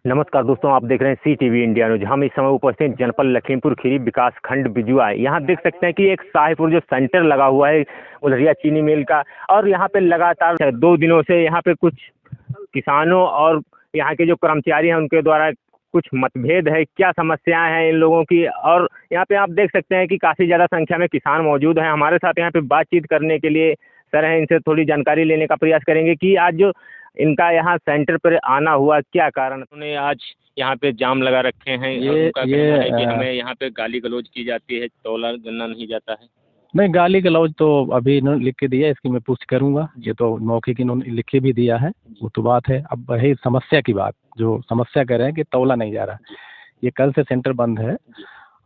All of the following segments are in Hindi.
नमस्कार दोस्तों, आप देख रहे हैं सी टीवी इंडिया न्यूज। हम इस समय उपस्थित जनपद लखीमपुर खीरी विकास खंड बिजुआ। यहाँ देख सकते हैं कि एक शाहपुर जो सेंटर लगा हुआ है उधरिया चीनी मिल का, और यहाँ पे लगातार 2 दिनों से यहाँ पे कुछ किसानों और यहाँ के जो कर्मचारी हैं उनके द्वारा कुछ मतभेद है। क्या समस्याएं हैं इन लोगों की, और यहाँ पे आप देख सकते हैं कि काफ़ी ज़्यादा संख्या में किसान मौजूद हैं हमारे साथ यहाँ पे बातचीत करने के लिए। सर हैं, इनसे थोड़ी जानकारी लेने का प्रयास करेंगे कि आज जो इनका यहाँ सेंटर पर आना हुआ, क्या कारण उन्होंने आज यहाँ पे जाम लगा रखे हैं। और उनका कहना है कि हमें यहाँ पे गाली गलौज की जाती है, तौला गन्ना नहीं जाता है। नहीं, गाली गलौज तो अभी इन्होंने लिख के दिया है, इसकी मैं पुष्टि करूंगा। ये तो मौखिक इन्होंने लिख के भी दिया है, वो तो बात है। अब वही समस्या की बात, जो समस्या कह रहे हैं कि तौला नहीं जा रहा, ये कल से सेंटर बंद है।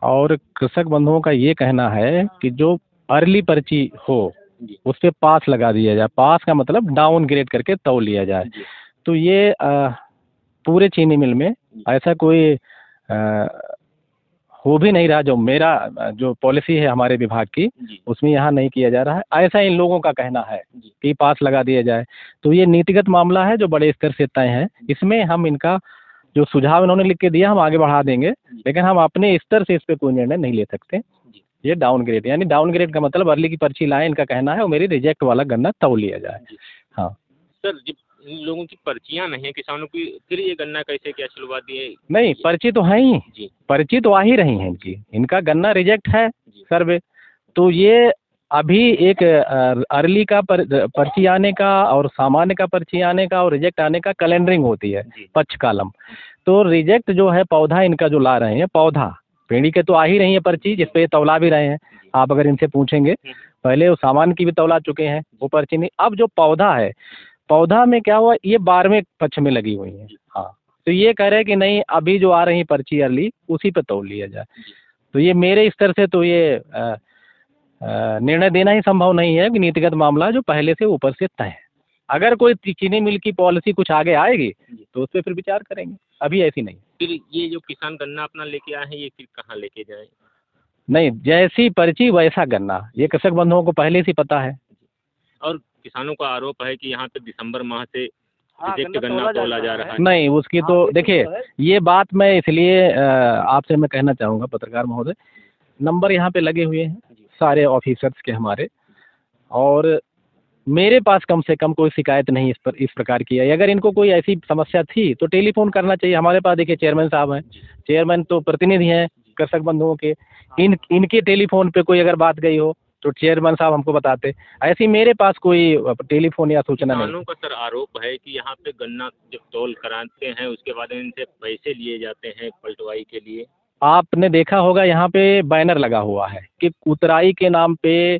और कृषक बंधुओं का ये कहना है कि जो अर्ली पर्ची हो उस पर पास लगा दिया जाए। पास का मतलब डाउन ग्रेड करके तौल लिया जाए। तो ये पूरे चीनी मिल में ऐसा कोई हो भी नहीं रहा। जो मेरा जो पॉलिसी है हमारे विभाग की, उसमें यहाँ नहीं किया जा रहा है, ऐसा इन लोगों का कहना है कि पास लगा दिया जाए। तो ये नीतिगत मामला है जो बड़े स्तर से तय है। इसमें हम इनका जो सुझाव इन्होंने लिख के दिया हम आगे बढ़ा देंगे, लेकिन हम अपने स्तर से इस पर कोई निर्णय नहीं ले सकते। ये डाउन ग्रेड, यानी डाउन ग्रेड का मतलब अर्ली की पर्ची लाए, इनका कहना है, और मेरी रिजेक्ट वाला गन्ना तौल लिया जाए। हाँ सर, जब इन लोगों की पर्चियां नहीं है किसानों की, फिर ये गन्ना कैसे क्या चलवा दिए? नहीं, पर्ची तो है ही, पर्ची तो आ ही रही है इनकी। इनका गन्ना रिजेक्ट है सर्वे। तो ये अभी एक अर्ली का पर्ची आने का और सामान्य का पर्ची आने का और रिजेक्ट आने का कैलेंडरिंग होती है, पक्ष कालम। तो रिजेक्ट जो है पौधा इनका जो ला रहे हैं, पौधा पेड़ी के तो आ ही रही है पर्ची, जिसपे ये तौला भी रहे हैं। आप अगर इनसे पूछेंगे, पहले वो सामान्य की भी तौला चुके हैं, वो पर्ची नहीं। अब जो पौधा है, पौधा में क्या हुआ, ये 12वें पक्ष में लगी हुई है। हाँ, तो ये कह रहे हैं कि नहीं, अभी जो आ रही पर्ची अर्ली उसी पे तौल लिया जाए। तो ये मेरे स्तर से तो ये निर्णय देना ही संभव नहीं है कि नीतिगत मामला जो पहले से ऊपर से तय है। अगर कोई चीनी मिल की पॉलिसी कुछ आगे आएगी तो उस पर फिर विचार करेंगे, अभी ऐसी नहीं। फिर ये जो किसान गन्ना अपना लेके आए हैं, ये फिर कहाँ लेके जाए? नहीं, जैसी पर्ची वैसा गन्ना, ये कृषक बंधुओं को पहले से पता है। और किसानों का आरोप है कि यहाँ पे दिसंबर माह से रिजेक्ट गन्ना तौला जा रहा है। नहीं, उसकी तो देखिए, ये बात मैं इसलिए आपसे मैं कहना चाहूँगा पत्रकार महोदय, नंबर यहाँ पे लगे हुए हैं सारे ऑफिसर्स के हमारे, और मेरे पास कम से कम कोई शिकायत नहीं इस प्रकार की है। अगर इनको कोई ऐसी समस्या थी तो टेलीफोन करना चाहिए हमारे पास। देखिए, चेयरमैन साहब हैं, चेयरमैन तो प्रतिनिधि हैं कृषक बंधुओं के। इनके टेलीफोन पे कोई अगर बात गई हो तो चेयरमैन साहब हमको बताते। ऐसी मेरे पास कोई टेलीफोन या सूचना नहीं। किसानों का सर आरोप है कि यहाँ पे गन्ना जब तौल कराते हैं उसके बाद इनसे पैसे लिए जाते हैं पलटवाई के लिए। आपने देखा होगा यहाँ पे बैनर लगा हुआ है कि उतराई के नाम पे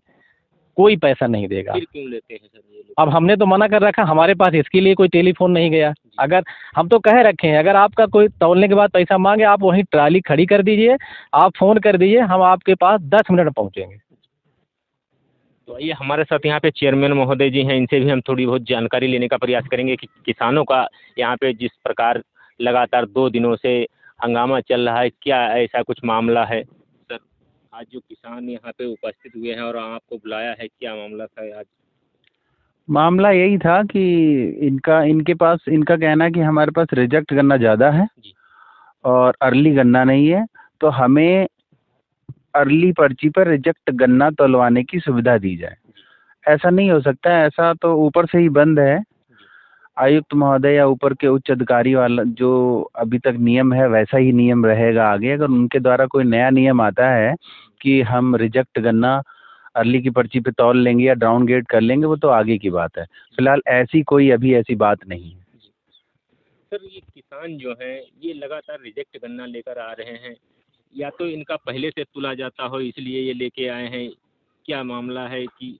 कोई पैसा नहीं देगा। फिर क्यों लेते हैं सर ये लोग? अब हमने तो मना कर रखा, हमारे पास इसके लिए कोई टेलीफोन नहीं गया। अगर हम तो कह रखे हैं, अगर आपका कोई तौलने के बाद पैसा मांगे, आप वहीं ट्राली खड़ी कर दीजिए, आप फ़ोन कर दीजिए, हम आपके पास 10 मिनट में पहुँचेंगे। तो ये हमारे साथ यहाँ पे चेयरमैन महोदय जी हैं, इनसे भी हम थोड़ी बहुत जानकारी लेने का प्रयास करेंगे कि किसानों का यहाँ पे जिस प्रकार लगातार 2 दिनों से हंगामा चल रहा है, क्या ऐसा कुछ मामला है? सर, आज जो किसान यहाँ पे उपस्थित हुए हैं और आपको बुलाया है, क्या मामला था आज? मामला यही था कि इनका कहना है कि हमारे पास रिजेक्ट गन्ना ज़्यादा है और अर्ली गन्ना नहीं है, तो हमें अर्ली पर्ची पर रिजेक्ट गन्ना तौलवाने की सुविधा दी जाए। ऐसा नहीं हो सकता है, ऐसा तो ऊपर से ही बंद है। आयुक्त महोदय या ऊपर के उच्च अधिकारी वाला जो अभी तक नियम है वैसा ही नियम रहेगा आगे। अगर उनके द्वारा कोई नया नियम आता है कि हम रिजेक्ट गन्ना अर्ली की पर्ची पे तौल लेंगे या डाउन ग्रेड कर लेंगे, वो तो आगे की बात है। फिलहाल अभी ऐसी बात नहीं है। सर, ये किसान जो हैं ये लगातार रिजेक्ट गन्ना लेकर आ रहे हैं, या तो इनका पहले से तुला जाता हो इसलिए ये लेके आए हैं, क्या मामला है कि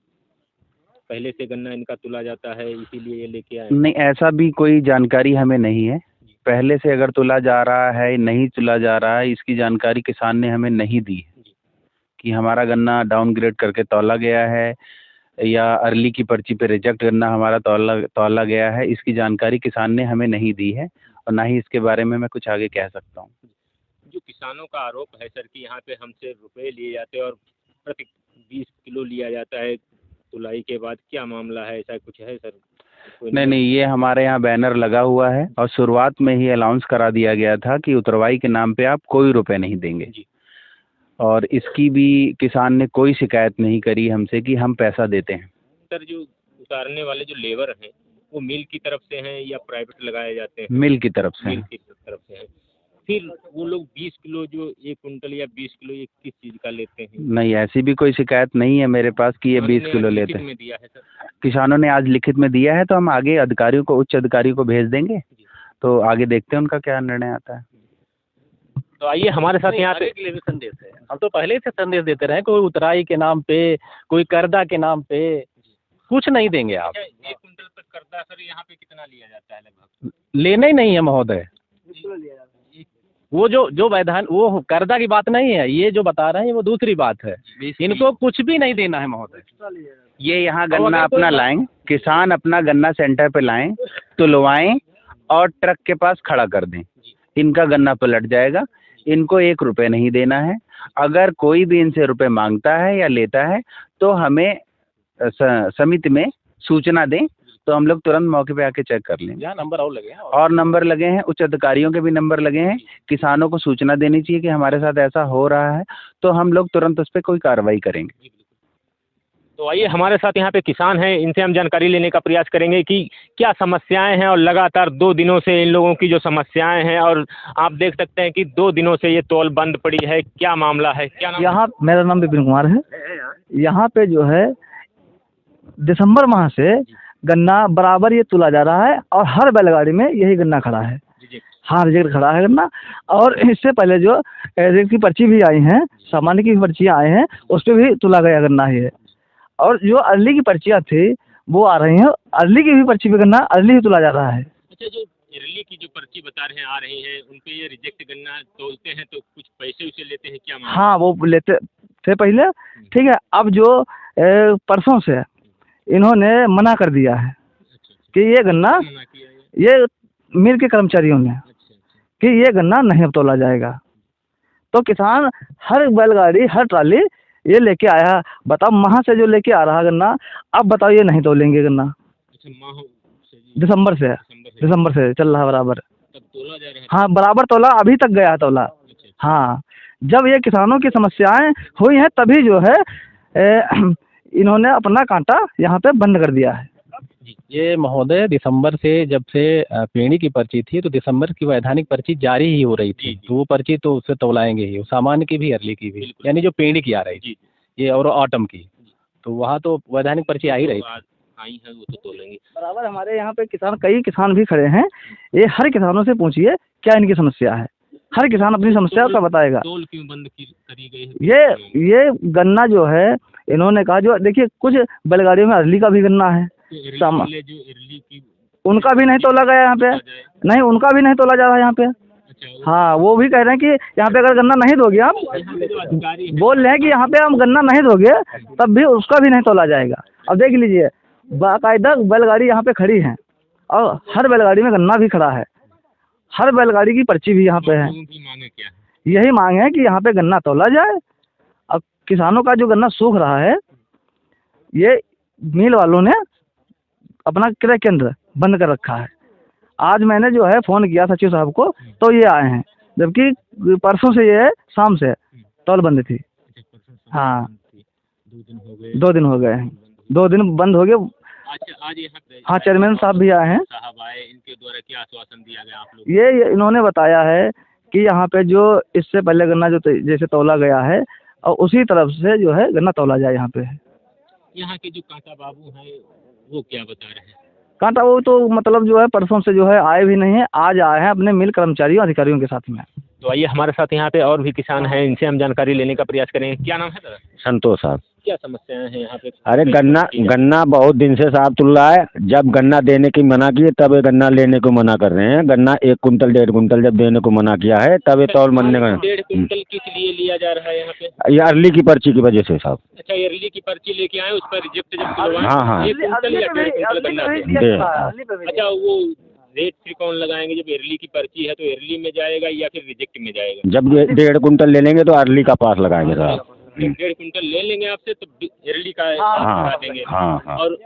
पहले से गन्ना इनका तुला जाता है इसीलिए ये लेके आए? नहीं, ऐसा भी कोई जानकारी हमें नहीं है। पहले से अगर तुला जा रहा है नहीं तुला जा रहा है, इसकी जानकारी किसान ने हमें नहीं दी है कि हमारा गन्ना डाउन ग्रेड करके तौला गया है या अर्ली की पर्ची पे रिजेक्ट गन्ना हमारा तौला गया है। इसकी जानकारी किसान ने हमें नहीं दी है और ना ही इसके बारे में मैं कुछ आगे कह सकता हूँ। जो किसानों का आरोप है सर कि यहाँ पे हमसे रुपए लिए जाते हैं और प्रति 20 किलो लिया जाता है तुलाई के बाद, क्या मामला है, ऐसा कुछ है सर? नहीं, ये हमारे यहाँ बैनर लगा हुआ है और शुरुआत में ही अनाउंस करा दिया गया था कि उतरवाई के नाम पे आप कोई रुपए नहीं देंगे। और इसकी भी किसान ने कोई शिकायत नहीं करी हमसे कि हम पैसा देते हैं। सर, जो उतारने वाले जो लेबर हैं वो मिल की तरफ से हैं या प्राइवेट लगाए जाते हैं? मिल की तरफ से मिल हैं। की तरफ से हैं। फिर वो लोग 20 किलो जो 1 कुंटल या 20 किलो ये किस चीज़ का लेते हैं? नहीं, ऐसी भी कोई शिकायत नहीं है मेरे पास कि ये 20 किलो लेते लिखित हैं। में दिया है सर? किसानों ने आज लिखित में दिया है, तो हम आगे अधिकारियों को, उच्च अधिकारियों को भेज देंगे, तो आगे देखते हैं उनका क्या निर्णय आता है। तो आइए हमारे साथ यहाँ पे के लिए भी संदेश है। हम तो पहले से संदेश देते रहे, कोई उतराई के नाम पे, कोई कर्दा के नाम पे कुछ नहीं देंगे आप। 1 कुंटल पर करता सर यहाँ पे कितना लिया जाता है लगभग? लेना ही नहीं है महोदय। वो जो वैधान वो कर्जा की बात नहीं है, ये जो बता रहे हैं वो दूसरी बात है। इनको कुछ भी नहीं देना है महोदय। ये यहाँ गन्ना अपना लाएं, किसान अपना गन्ना सेंटर पे लाएं, तुलवाएं और ट्रक के पास खड़ा कर दें। इनका गन्ना पलट जाएगा। इनको 1 रुपये नहीं देना है। अगर कोई भी इनसे रुपए मांगता है या लेता है तो हमें समिति में सूचना दें, तो हम लोग तुरंत मौके पे आके चेक कर लेंगे। यहाँ नंबर और लगे हैं और नंबर लगे हैं, उच्च अधिकारियों के भी नंबर लगे हैं। किसानों को सूचना देनी चाहिए कि हमारे साथ ऐसा हो रहा है, तो हम लोग तुरंत उस पर कोई कार्रवाई करेंगे। तो आइए हमारे साथ यहाँ पे किसान हैं, इनसे हम जानकारी लेने का प्रयास करेंगे कि क्या समस्याएं हैं और लगातार 2 दिनों से इन लोगों की जो समस्याएं हैं, और आप देख सकते हैं कि 2 दिनों से ये तौल बंद पड़ी है। क्या मामला है? क्या नाम? यहाँ मेरा नाम विपिन कुमार है। यहाँ पे जो है दिसंबर माह से गन्ना बराबर ये तुला जा रहा है और हर बैलगाड़ी में यही गन्ना खड़ा है। हाँ, रिजेक्ट खड़ा है गन्ना। और इससे पहले जो रिजेक्ट की पर्ची भी आई हैं, सामान्य की पर्चियाँ आए हैं, उस पर भी तुला गया गन्ना ही है। और जो अर्ली की पर्चियाँ थी वो आ रही हैं, अर्ली की भी पर्ची पे गन्ना अर्ली ही तुला जा रहा है। अच्छा, जो अर्ली की जो पर्ची बता रहे हैं आ रही है, उन पे ये रिजेक्ट गन्ना तोलते हैं तो कुछ पैसे उसे लेते हैं? क्या मामला? हाँ, वो लेते थे पहले, ठीक है। अब जो परसों से इन्होंने मना कर दिया है कि ये गन्ना, मना किया है? ये मिल के कर्मचारियों ने, कि ये गन्ना नहीं अब तोला जाएगा। तो किसान हर बैलगाड़ी, हर ट्राली ये लेके आया। बताओ, माह से जो लेके आ रहा गन्ना, अब बताओ ये नहीं तोलेंगे गन्ना। अच्छा, माह से? दिसंबर से चल रहा बराबर। तब तोला जा रहा है? हाँ, बराबर तोला, अभी तक गया तोला। हाँ, जब ये किसानों की समस्याएं हुई हैं तभी जो है इन्होंने अपना कांटा यहाँ पे बंद कर दिया है। ये महोदय दिसंबर से, जब से पेड़ी की पर्ची थी तो दिसंबर की वैधानिक पर्ची जारी ही हो रही थी, तो वो पर्ची तो उससे तौलाएंगे ही, सामान्य की भी अर्ली की भी, यानी जो पेड़ी की आ रही थी ये और ऑटम की, तो वहाँ तो वैधानिक पर्ची आ ही रही थी। आई है वो तो तोलेंगे बराबर। हमारे यहाँ पे किसान, कई किसान भी खड़े हैं। ये हर किसानों से पूछिए क्या इनकी समस्या है, हर किसान अपनी समस्या का बताएगा। तोल क्यों बंद करी गई है? ये गन्ना जो है, इन्होंने कहा, जो देखिए कुछ बैलगाड़ियों में अर्ली का भी गन्ना है, जो अर्ली की उनका भी नहीं तोला गया यहाँ पे। नहीं, उनका भी नहीं तोला जा रहा है यहाँ पे। हाँ, वो भी कह रहे हैं कि यहाँ पे अगर गन्ना नहीं दोगे आप, बोल रहे हैं कि यहाँ पे हम गन्ना नहीं दोगे तब भी उसका भी नहीं तोला जाएगा। अब देख लीजिए, बाकायदा बैलगाड़ी यहाँ पे खड़ी है और हर बैलगाड़ी में गन्ना भी खड़ा है, हर बैलगाड़ी की पर्ची भी यहाँ पे है। यही मांग है कि यहाँ पे गन्ना तोला जाए। अब किसानों का जो गन्ना सूख रहा है, ये मिल वालों ने अपना क्रय केंद्र बंद कर रखा है। आज मैंने जो है फ़ोन किया सचिव साहब को, तो ये आए हैं, जबकि परसों से ये शाम से तौल बंद थी। हाँ, 2 दिन हो गए हैं, 2 दिन बंद हो गए। आज यहाँ पे हाँ, चेयरमैन साहब भी आए हैं। साहब आए, इनके द्वारा क्या आश्वासन दिया गया आप लोग? ये इन्होंने बताया है कि यहाँ पे जो इससे पहले गन्ना जो जैसे तौला गया है और उसी तरफ से जो है गन्ना तौला जाए यहाँ पे। यहाँ के जो कांटा बाबू हैं वो क्या बता रहे हैं? कांटा वो तो मतलब जो है परसों से जो है आए भी नहीं है, आज आए हैं अपने मिल कर्मचारियों अधिकारियों के साथ में। तो आइए हमारे साथ यहाँ पे और भी किसान हैं, इनसे हम जानकारी लेने का प्रयास करेंगे। क्या नाम है दादा? संतोष साहब। क्या समस्याएं हैं यहाँ पे? अरे गन्ना बहुत दिन से साहब तुल रहा है। जब गन्ना देने की मना किए तब ये गन्ना लेने को मना कर रहे हैं। गन्ना 1 कुंटल 1.5 कुंटल जब देने को मना किया है तब ये तौल बनने का। 1.5 कुंटल किस लिए लिया जा रहा है यहाँ पे? ये अर्ली की पर्ची की वजह से साहब। अच्छा, अर्ली की पर्ची लेके आए, उस पर रिजेक्ट जब करवाएं? हाँ। 1 कुंटल या 1.5 कुंटल गन्ना? अच्छा, वो रेट फिर कौन लगाएंगे? जब अर्ली की पर्ची है तो अर्ली में जाएगा या फिर रिजेक्ट में जाएगा? जब ये 1.5 कुंटल ले लेंगे तो अर्ली का पास लगाएंगे साहब। 1.5 कुंटल ले लेंगे आपसे तो अर्ली का हाँ लगा देंगे। हाँ। और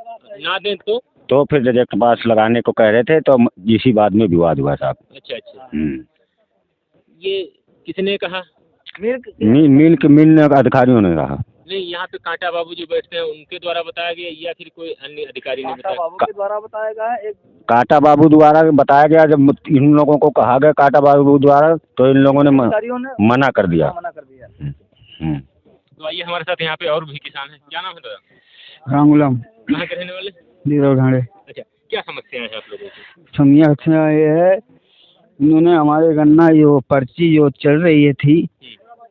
ना दें तो तो फिर रिजेक्ट पास लगाने को कह रहे थे, तो इसी बात में विवाद हुआ साहब। अच्छा अच्छा, ये किसने कहा? मिल अधिकारियों ने कहा। नहीं, यहाँ पे कांटा बाबू जो बैठते हैं उनके द्वारा बताया गया या फिर कोई अन्य अधिकारी ने कांटा बताया? बाबू के द्वारा बताया गया है। एक कांटा बाबू द्वारा बताया गया, जब इन लोगों को कहा गया कांटा बाबू द्वारा, तो इन लोगों ने अधिकारियों ने मना कर दिया। मना कर दिया। तो आइए हमारे साथ यहाँ पे और भी किसान हैं। क्या नाम है दादा? रामगुलाम कहाँ के रहने वाले? दीरो ढांडे। अच्छा, क्या समस्याएं हैं आप लोगों की? समस्या ये है, इन्होंने हमारे गन्ना जो पर्ची जो चल रही थी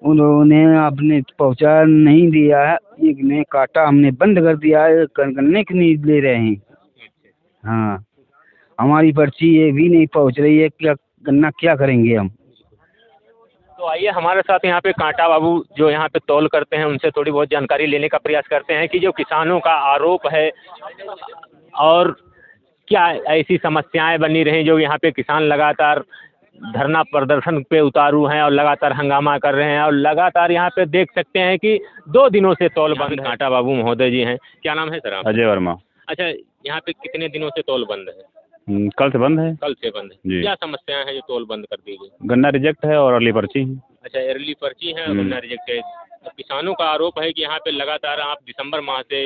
उन्होंने आपने पहुंचा नहीं दिया है, एक ने काटा, हमने बंद कर दिया है, गन्ने की नहीं ले रहे हैं। हाँ, हमारी पर्ची ये भी नहीं पहुंच रही है, क्या गन्ना क्या करेंगे हम? तो आइए हमारे साथ यहाँ पे कांटा बाबू जो यहाँ पे तौल करते हैं उनसे थोड़ी बहुत जानकारी लेने का प्रयास करते हैं कि जो किसानों का आरोप है और क्या ऐसी समस्याएं बनी रही जो यहाँ पे किसान लगातार धरना प्रदर्शन पे उतारू हैं और लगातार हंगामा कर रहे हैं और लगातार यहाँ पे देख सकते हैं कि 2 दिनों से तौल बंद। कांटा बाबू महोदय जी हैं। क्या नाम है सर आप? अजय वर्मा। अच्छा, यहाँ पे कितने दिनों से तौल बंद है? कल से बंद है। कल से बंद है। जी। क्या समस्याएं हैं जो तौल बंद कर दी गई? गन्ना रिजेक्ट है और अर्ली पर्ची है। अच्छा, अर्ली पर्ची है और गन्ना रिजेक्ट है। तो किसानों का आरोप है कि यहाँ पे लगातार आप दिसंबर माह से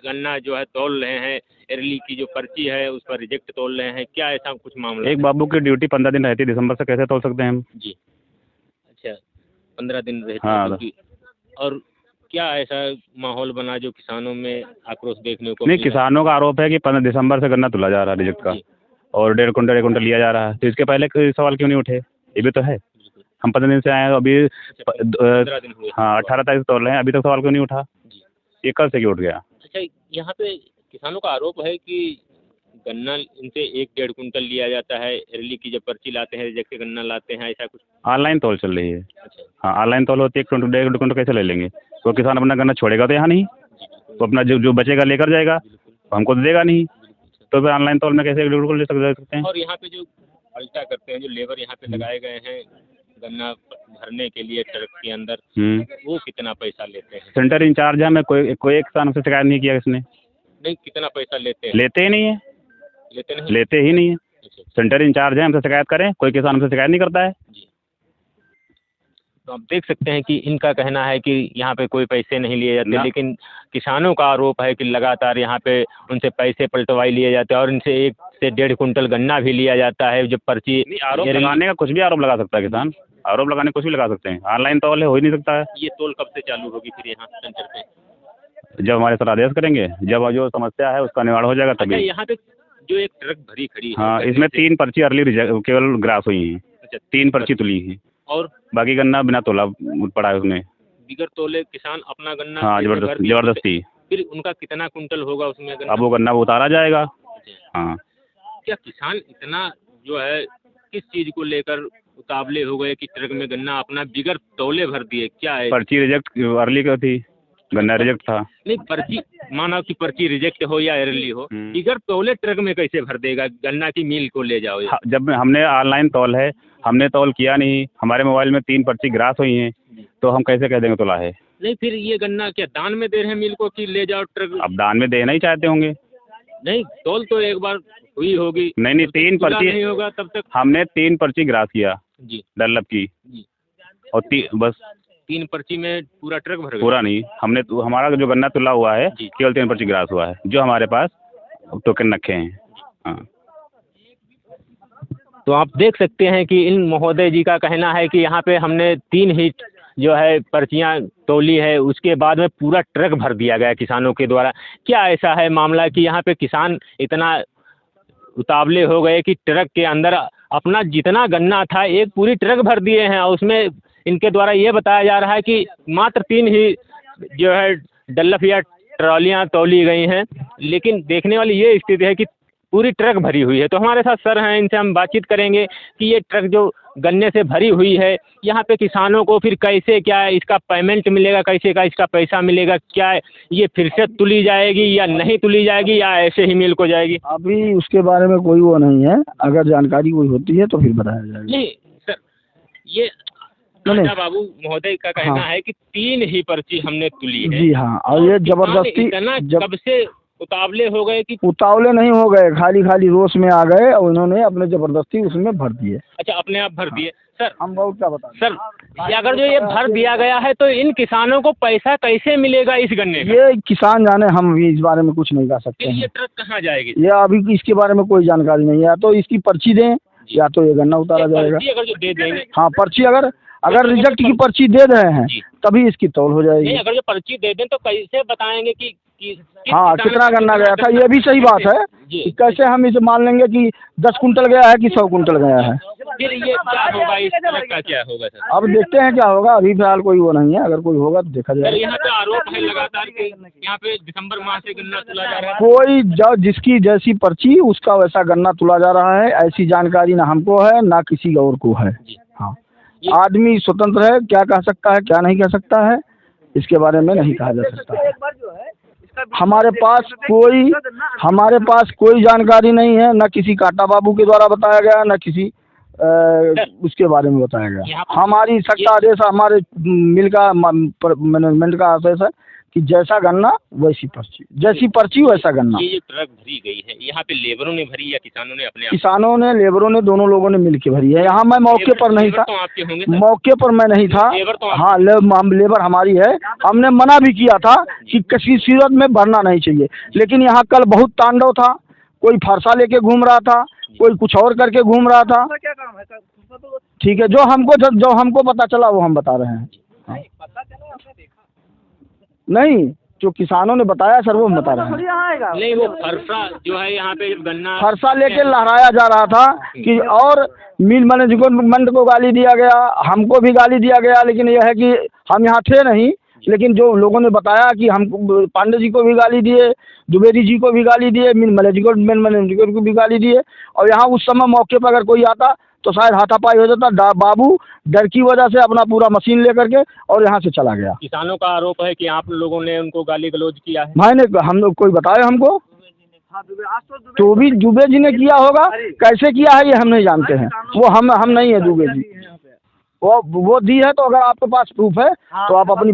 गन्ना जो है तौल रहे हैं, अर्ली की जो पर्ची है उस पर रिजेक्ट तौल रहे हैं। क्या ऐसा कुछ मामला? एक बाबू की ड्यूटी 15 दिन रहती है, दिसंबर से कैसे तोल सकते हैं हम? जी। अच्छा, 15 दिन रहती हाँ। है क्योंकि और क्या ऐसा माहौल बना जो किसानों में आक्रोश देखने को नहीं, मिला? किसानों का आरोप है कि 15 दिसंबर से गन्ना तुला जा रहा है रिजेक्ट का, जी। और 1.5 कुंटल 1 कुंटल लिया जा रहा है। तो इसके पहले कोई सवाल क्यों नहीं उठे? ये भी तो है। हम 15 दिन से आए हैं, अभी 15 दिन हुए। हाँ 18 तारीख से तोल रहे हैं, अभी तक सवाल क्यों नहीं उठा? जी। ये कल से क्यों उठ गया? अच्छा, यहाँ पे किसानों का आरोप है कि गन्ना इनसे 1-1.5 कुंटल लिया जाता है, अर्ली की जब पर्ची लाते हैं रिजेक्ट गन्ना लाते हैं, ऐसा कुछ? ऑनलाइन तौल चल रही है। अच्छा। हाँ, ऑनलाइन तौल होती है, 1 कुंटल 1.5 कुंटल कैसे ले लेंगे? तो किसान अपना गन्ना छोड़ेगा तो यहाँ नहीं, तो अपना जो बचेगा लेकर जाएगा, तो हमको तो देगा नहीं, तो फिर ऑनलाइन तौल में कैसे 1.5 कुंटल ले सकते हैं? और यहाँ पे जो पलटा करते हैं, जो लेबर यहाँ पे लगाए गए हैं गन्ना भरने के लिए ट्रक के अंदर, वो कितना पैसा लेते हैं? सेंटर इंचार्ज है, मैं कोई एक किसान से शिकायत नहीं किया इसने। नहीं, कितना पैसा लेते हैं? लेते ही नहीं है, लेते नहीं? लेते ही नहीं है। अच्छा। सेंटर इंचार्ज है, हमसे शिकायत करें, कोई किसान हमसे शिकायत नहीं करता है। जी। तो आप देख सकते हैं कि इनका कहना है कि यहाँ पे कोई पैसे नहीं लिए जाते, लेकिन किसानों का आरोप है कि लगातार यहाँ पे उनसे पैसे पलटवाई लिए जाते हैं और इनसे 1 से 1.5 कुंटल गन्ना भी लिया जाता है। जो पर्ची आरोप लगाने का कुछ भी आरोप लगा सकता है किसान, आरोप लगाने कुछ भी लगा सकते हैं। ऑनलाइन तौल हो ही नहीं सकता है। ये तौल कब से चालू होगी फिर यहाँ सेंटर पे? जब हमारे सर आदेश करेंगे, जब जो समस्या है उसका निवारण हो जाएगा अच्छा, तभी। यहाँ पे जो एक ट्रक भरी खड़ी है, हाँ, इसमें 3 पर्ची अर्ली केवल ग्रास हुई हैं। अच्छा, 3 पर्ची तुली हैं और बाकी गन्ना बिना तोला पड़ा है उसमें। बिगर तोले किसान अपना गन्ना हाँ, कैसे भर दिए? जबरदस्ती। फिर उनका कितना कुंटल होगा उसमें गन्ना? अब वो गन्ना उतारा जाएगा। हाँ, क्या किसान इतना जो है किस चीज को लेकर उतावले हो गए कि ट्रक में गन्ना अपना बिगर तौले भर दिए? क्या है? पर्ची रिजेक्ट अर्ली की थी, गन्ना रिजेक्ट था। नहीं, पर्ची माना कि पर्ची रिजेक्ट हो या अर्ली हो, बिगर तौले ट्रक में कैसे भर देगा? गन्ना की मिल को ले जाओ। जब हमने ऑनलाइन तौल है, हमने तौल किया नहीं, हमारे मोबाइल में 3 पर्ची ग्रास हुई हैं, तो हम कैसे कह देंगे तोला है? नहीं, फिर ये गन्ना क्या दान में दे रहे हैं मिल को कि ले जाओ ट्रक? अब दान में देना ही चाहते होंगे। नहीं, तौल तो एक बार हुई होगी। नहीं, 3 पर्ची नहीं होगा तब तक। हमने 3 पर्ची ग्रास किया जी। डल्लप की जी। और बस 3 पर्ची में पूरा ट्रक भर गया? पूरा नहीं, हमने हमारा जो गन्ना तुला हुआ है केवल 3 पर्ची ग्रास हुआ है, जो हमारे पास टोकन रखे हैं। हाँ, तो आप देख सकते हैं कि इन महोदय जी का कहना है कि यहाँ पे हमने 3 ही जो है पर्चियाँ तौली है, उसके बाद में पूरा ट्रक भर दिया गया किसानों के द्वारा। क्या ऐसा है मामला कि यहाँ पे किसान इतना उतावले हो गए कि ट्रक के अंदर अपना जितना गन्ना था एक पूरी ट्रक भर दिए हैं और उसमें इनके द्वारा ये बताया जा रहा है कि मात्र 3 ही जो है डल्लफ या ट्रॉलियाँ तौली गई हैं, लेकिन देखने वाली ये स्थिति है कि पूरी ट्रक भरी हुई है। तो हमारे साथ सर हैं, इनसे हम बातचीत करेंगे कि ये ट्रक जो गन्ने से भरी हुई है, यहाँ पे किसानों को फिर कैसे क्या इसका पेमेंट मिलेगा, कैसे का इसका पैसा मिलेगा, क्या ये फिर से तुली जाएगी या नहीं तुली जाएगी या ऐसे ही मिल को जाएगी? अभी उसके बारे में कोई वो नहीं है, अगर जानकारी कोई होती है तो फिर बताया जाएगा। नहीं सर, ये कांटा बाबू महोदय का कहना है कि 3 ही पर्ची हमने तुली है। जी हाँ, और ये जबरदस्ती कब से उतावले हो गए कि उतावले नहीं हो गए, खाली खाली रोष में आ गए और उन्होंने अपने जबरदस्ती उसमें भर दिए। अच्छा अपने आप भर दिए। सर हम बहुत क्या बता सर ये अगर जो ये भर दिया गया है तो इन किसानों को पैसा कैसे मिलेगा इस गन्ने का? ये किसान जाने, हम भी इस बारे में कुछ नहीं कह सकते फिर हैं। ये ट्रक कहाँ जाएगी? ये अभी इसके बारे में कोई जानकारी नहीं है। या तो इसकी पर्ची दें या तो ये गन्ना उतारा जाएगा। पर्ची अगर जो दे देंगे, हाँ पर्ची अगर रिजेक्ट की पर्ची दे रहे हैं जी। तभी इसकी तौल हो नहीं जाएगी। अगर जो पर्ची दे दें तो कैसे बताएंगे कि किस हाँ किसान कितना को गन्ना गया था, कितना ये भी सही बात है जी। कि कैसे हम इसे मान लेंगे कि 10 कुंटल गया है कि 100 कुंटल गया है। फिर ये क्या होगा, इस ट्रक का क्या होगा सर? अब देखते हैं क्या होगा। अभी फिलहाल कोई वो नहीं है, अगर कोई होगा तो देखा सर जाएगा। यहाँ पे आरोप है लगातार कि यहाँ पे दिसंबर माह से गन्ना तुला जा रहा है। कोई जिसकी जैसी पर्ची उसका वैसा गन्ना तुला जा रहा है, ऐसी जानकारी ना हमको है ना किसी और को है। हाँ आदमी स्वतंत्र है, क्या कह सकता है क्या नहीं कह सकता है इसके बारे में नहीं कहा जा सकता है। हमारे पास कोई जानकारी नहीं है, न किसी काटा बाबू के द्वारा बताया गया न किसी उसके बारे में बताया गया। हमारी सख्त आदेश हमारे मिल का मैनेजमेंट का आदेश है कि जैसा गन्ना वैसी पर्ची, जैसी पर्ची वैसा गन्ना। ये जो ट्रक भरी गई है यहाँ पे लेबरों ने भरी या किसानों ने अपने आप? किसानों ने, लेबरों ने, दोनों लोगों ने मिल के भरी है। यहाँ मैं मौके पर नहीं था, तो आपके होंगे सर? मौके पर मैं नहीं था। लेबर तो हाँ लेबर हमारी है। हमने मना भी किया था कि किसी सूरत में भरना नहीं चाहिए, लेकिन यहाँ कल बहुत तांडव था। कोई फरसा लेके घूम रहा था, कोई कुछ और करके घूम रहा था। ठीक है, जो हमको पता चला वो हम बता रहे हैं। हाँ। नहीं जो किसानों ने बताया सर वो हम बता रहे हैं। नहीं वो फरसा जो है यहाँ पे गन्ना फरसा लेके लहराया जा रहा था कि और मिल मैनेजमेंट को गाली दिया गया, हमको भी गाली दिया गया। लेकिन यह है कि हम यहाँ थे नहीं, लेकिन जो लोगों ने बताया कि हमको पांडे जी को भी गाली दिए, द्विवेदी जी को भी गाली दिए, मिल मैनेजमेंट को भी गाली दिए। और यहाँ उस समय मौके पर अगर कोई आता तो शायद हाथापाई हो जाता। बाबू डर की वजह से अपना पूरा मशीन लेकर के और यहाँ से चला गया। किसानों का आरोप है कि आप लोगों ने उनको गाली गलौज किया है। हम लोग कोई बताए हमको? तो भी दुबे जी ने किया होगा, कैसे किया है ये हम नहीं जानते हैं। वो हम नहीं है दुबे जी, वो दी है। तो अगर आपके पास प्रूफ है तो आप अपनी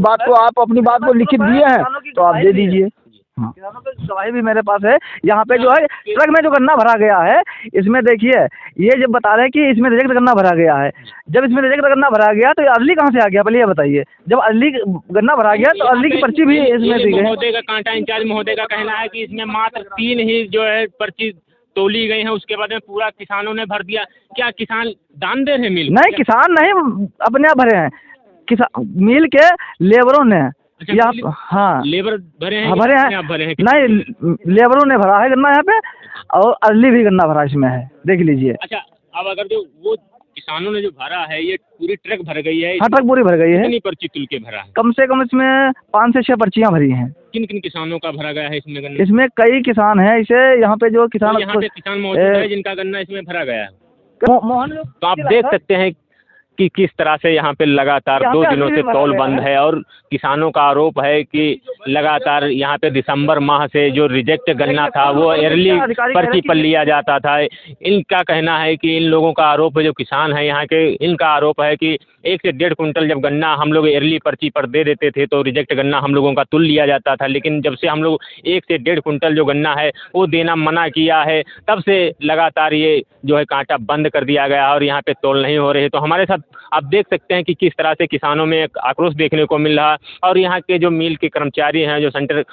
बात को लिखित दिए हैं तो आप दे दीजिए। हाँ गवाही भी मेरे पास है। यहाँ पे जो है ट्रक में जो गन्ना भरा गया है, इसमें देखिए ये जब बता रहे हैं कि इसमें रिजेक्ट गन्ना भरा गया है। जब इसमें रिजेक्ट गन्ना भरा गया तो ये अर्ली कहाँ से आ गया, पहले ये बताइए। जब अर्ली गन्ना भरा गया तो अर्ली की पर्ची भी इसमें दी गई। महोदय का कांटा इंचार्ज महोदय का कहना है कि इसमें मात्र 3 ही जो है पर्ची तोली गई है, उसके बाद में पूरा किसानों ने भर दिया। क्या किसान दान दे रहे मिल? नहीं किसान नहीं, अपने आप भरे हैं। किसान मिल के लेबरों ने यहाँ हाँ लेबर भरे हैं? भरे हैं नहीं, लेबरों ने भरा है गन्ना यहाँ पे और अर्ली भी गन्ना भरा इसमें है, देख लीजिए। अच्छा अब अगर जो वो किसानों ने जो भरा है ये पूरी ट्रक भर गई है? हाँ ट्रक पूरी भर गई है। कितनी पर्ची तुल के भरा है? कम से कम इसमें 5 से 6 पर्चियाँ भरी हैं। किन किन किसानों का भरा गया है इसमें गन्ना? इसमें कई किसान हैं। इसे यहाँ पे जो किसान तो यहाँ पे किसान मौजूद है जिनका गन्ना इसमें भरा गया है। मोहन तो आप देख सकते हैं कि किस तरह से यहाँ पे लगातार 2 दिनों से तौल बंद है और किसानों का आरोप है कि लगातार यहाँ पे दिसंबर माह से जो रिजेक्ट गन्ना था वो अर्ली पर्ची पर लिया जाता था। इनका कहना है कि इन लोगों का आरोप है, जो किसान है यहाँ के, इनका आरोप है कि 1 से 1.5 कुंटल जब गन्ना हम लोग अर्ली पर्ची पर दे देते थे तो रिजेक्ट गन्ना हम लोगों का तुल लिया जाता था। लेकिन जब से हम लोग 1 से 1.5 कुंटल जो गन्ना है वो देना मना किया है, तब से लगातार ये जो है कांटा बंद कर दिया गया और यहाँ पे तौल नहीं हो रहे। तो हमारे साथ आप देख सकते हैं कि किस तरह से किसानों में एक आक्रोश देखने को मिल रहा है। और यहाँ के जो मिल के कर्मचारी हैं, जो सेंटर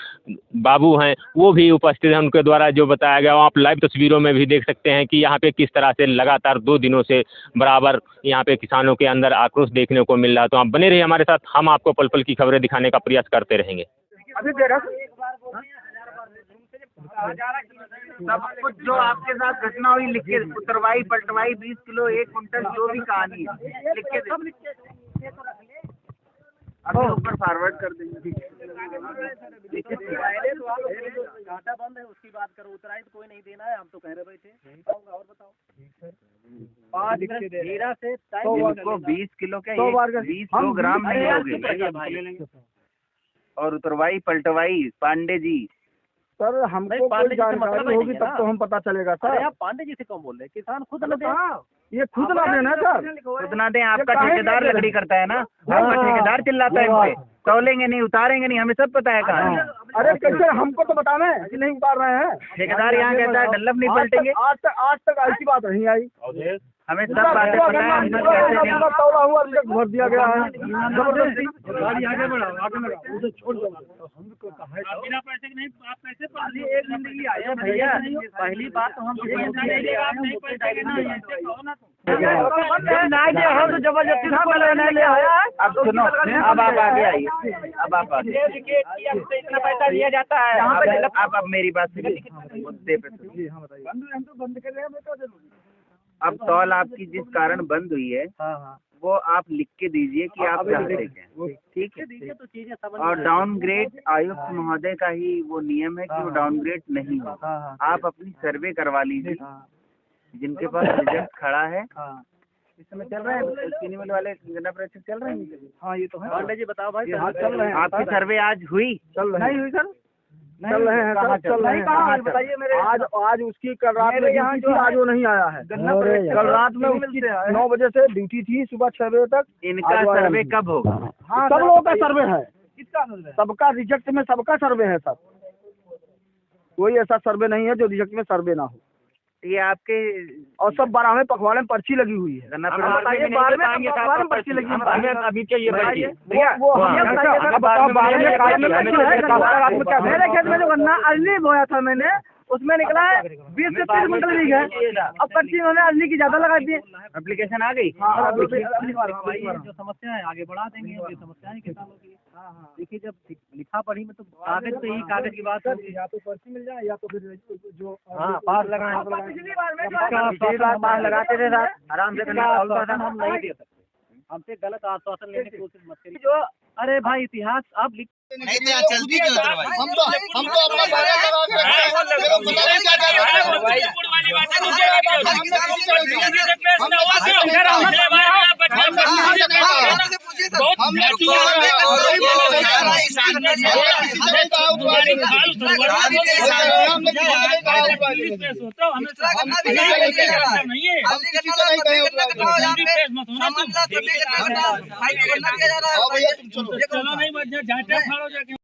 बाबू हैं, वो भी उपस्थित हैं। उनके द्वारा जो बताया गया आप लाइव तस्वीरों में भी देख सकते हैं कि यहाँ पे किस तरह से लगातार 2 दिनों से बराबर यहाँ पे किसानों के अंदर आक्रोश देखने को मिल रहा है। तो आप बने रहिए हमारे साथ, हम आपको पल पल की खबरें दिखाने का प्रयास करते रहेंगे। सब कुछ जो आपके साथ घटना हुई लिख के, उतरवाई पलटवाई 20 किलो 1 कुंटल जो भी कहानी है लिख के अभी ऊपर फॉरवर्ड कर देंगे। घाटा बंद है उसकी बात करो, उतराई तो कोई नहीं देना है, हम तो कह रहे बैठे। और बताओ 13 से 20 किलो के 20 ग्राम नहीं होगी। और उतरवाई पलटवाई पांडे जी सर हमको कोई जानकारी होगी तब तो हम पता चलेगा सर। आप पांडे जी से कम बोल रहे, किसान खुद न दे। ये खुद ना देना सर, खुद ना दे। आपका ठेकेदार लकड़ी करता है ना, आपका ठेकेदार चिल्लाता है इनसे। तौलेंगे नहीं, उतारेंगे नहीं, हमें सब पता है कहाँ। अरे कैसे हमको तो बतावे कि नहीं उतार रहे हैं। ठेकेदार यहाँ कहता है डल्लप नहीं पलटेंगे। आज तक ऐसी बात नहीं आई। हमें सब बातें पता है, हम सब कहते हैं। तौला हुआ रिजेक्ट भर दिया गया है जबरदस्ती। गाड़ी आगे बढ़ाओ, आगे लगाओ, उसे छोड़ दो। हमको कहा है बिना पैसे के नहीं, आप पैसे पर एक जिंदगी आए भैया, पहली बात तो हम नहीं पैसे ना ऐसे कहो ना तो जबरदस्ती ले आया है। अब सुनो, अब आप आगे आइए, अब आप आगे। इतना पैसा दिया जाता है। आप मेरी बात सुनिए, मुद्दे पे सुनिए। बंद कर रहे हैं। अब तौल आपकी जिस कारण बंद हुई है, वो आप लिख के दीजिए कि आप चाहते हैं, ठीक है। और डाउनग्रेड आयुक्त महोदय का ही वो नियम है कि वो डाउनग्रेड नहीं हो। आप अपनी सर्वे करवा लीजिए, जिनके पास रिजल्ट खड़ा है। इस समय चल रहा है चीनी मिल वाले गन्ना परीक्षक चल रहे हैं। हाँ ये तो है। पांडे जी बताओ भाई, चल रहे हैं। आपकी सर्वे आज हुई? नहीं हुई सर, चल रहे हैं सर, चल रहे हैं। बताइए मेरे आज उसकी कल रात में यहाँ जो आज वो नहीं आया है। कल रात में उसकी 9 बजे से ड्यूटी थी, सुबह 6 बजे तक। इनका सर्वे कब होगा? हाँ, सब लोगों का सर्वे है। किसका सर्वे? सबका रिजेक्ट में सबका सर्वे है सर। कोई ऐसा सर्वे नहीं है जो रिजेक्ट में सर्वे ना हो। ये आपके और सब 12वें पखवाड़े में पर्ची लगी हुई है। गन्ना बताइए 12वें पखवाड़े में पर्ची लगी है। हमें अभी चाहिए पर्ची। वो बताओ 12वें कार्ड में पर्ची है। मेरे खेत में जो गन्ना अर्ली बोया था मैंने, उसमें निकला है 20 से 30 कुंटल बीज है। अब पर्ची उन्होंने अर्ली की ज्यादा लगा दी है। एप्लीकेशन आ गई। जो समस्या है आगे बढ़ा देंगे। ये समस्याएं किसानों की। देखिए जब लिखा पढ़ी में तो कागज पे ही कागज की बात होगी। या तो पर्ची मिल जाए या तो फिर जो पास लगाए पिछली बार पास लगाते थे सर, आराम से हम नहीं दे सकते। हमसे गलत आश्वासन लेने की कोशिश मत करिए। जो अरे भाई इतिहास आप लिख नहीं तो यहाँ चलती क्यों है भाई? हम तो अपना बारे लगा के क्या कर रहे हैं भाई? चलो नहीं जाटे फाड़ो जाके।